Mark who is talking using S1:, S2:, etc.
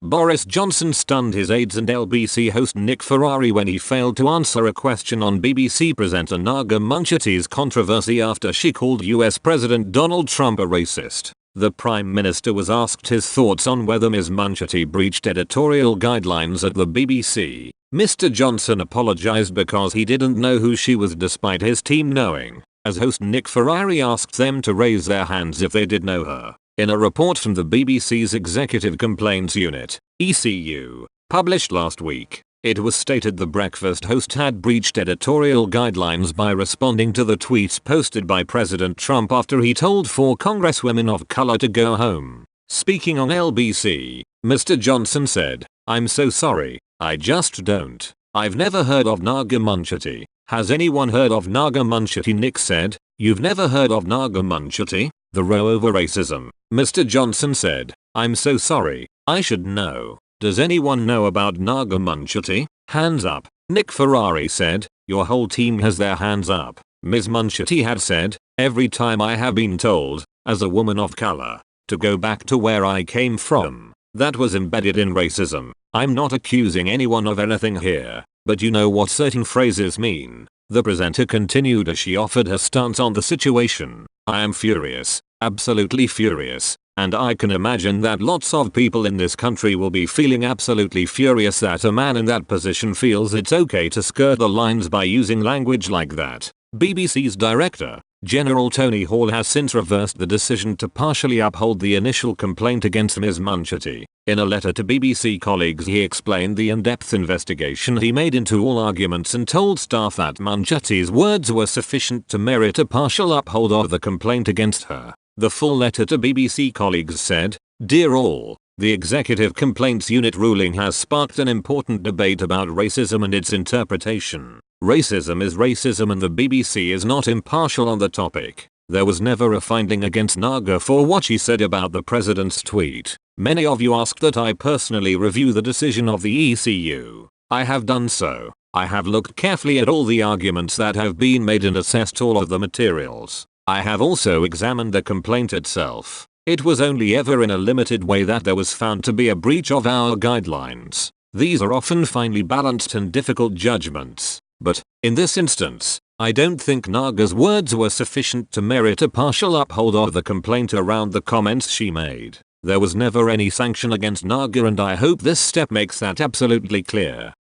S1: Boris Johnson stunned his aides and LBC host Nick Ferrari when he failed to answer a question on BBC presenter Naga Munchetty's controversy after she called US President Donald Trump a racist. The Prime Minister was asked his thoughts on whether Ms. Munchetty breached editorial guidelines at the BBC. Mr. Johnson apologized because he didn't know who she was despite his team knowing, as host Nick Ferrari asked them to raise their hands if they did know her. In a report from the BBC's Executive Complaints Unit, ECU, published last week, it was stated the breakfast host had breached editorial guidelines by responding to the tweets posted by President Trump after he told 4 congresswomen of color to go home. Speaking on LBC, Mr. Johnson said, "I'm so sorry, I just don't. I've never heard of Naga Munchetty. Has anyone heard of Naga Munchetty?" Nick said, "You've never heard of Naga Munchetty? The row over racism." Mr. Johnson said, "I'm so sorry, I should know. Does anyone know about Naga Munchetty? Hands up." Nick Ferrari said, "Your whole team has their hands up." Ms. Munchetty had said, "Every time I have been told, as a woman of color, to go back to where I came from, that was embedded in racism. I'm not accusing anyone of anything here, but you know what certain phrases mean." The presenter continued as she offered her stance on the situation. "I am furious, absolutely furious, and I can imagine that lots of people in this country will be feeling absolutely furious that a man in that position feels it's okay to skirt the lines by using language like that." BBC's Director General Tony Hall has since reversed the decision to partially uphold the initial complaint against Ms. Munchetty. In a letter to BBC colleagues, he explained the in-depth investigation he made into all arguments and told staff that Munchetty's words were sufficient to merit a partial uphold of the complaint against her. The full letter to BBC colleagues said, "Dear all, the Executive Complaints Unit ruling has sparked an important debate about racism and its interpretation. Racism is racism and the BBC is not impartial on the topic. There was never a finding against Naga for what she said about the president's tweet. Many of you asked that I personally review the decision of the ECU. I have done so. I have looked carefully at all the arguments that have been made and assessed all of the materials. I have also examined the complaint itself. It was only ever in a limited way that there was found to be a breach of our guidelines. These are often finely balanced and difficult judgments. But, in this instance, I don't think Naga's words were sufficient to merit a partial uphold of the complaint around the comments she made. There was never any sanction against Naga and I hope this step makes that absolutely clear."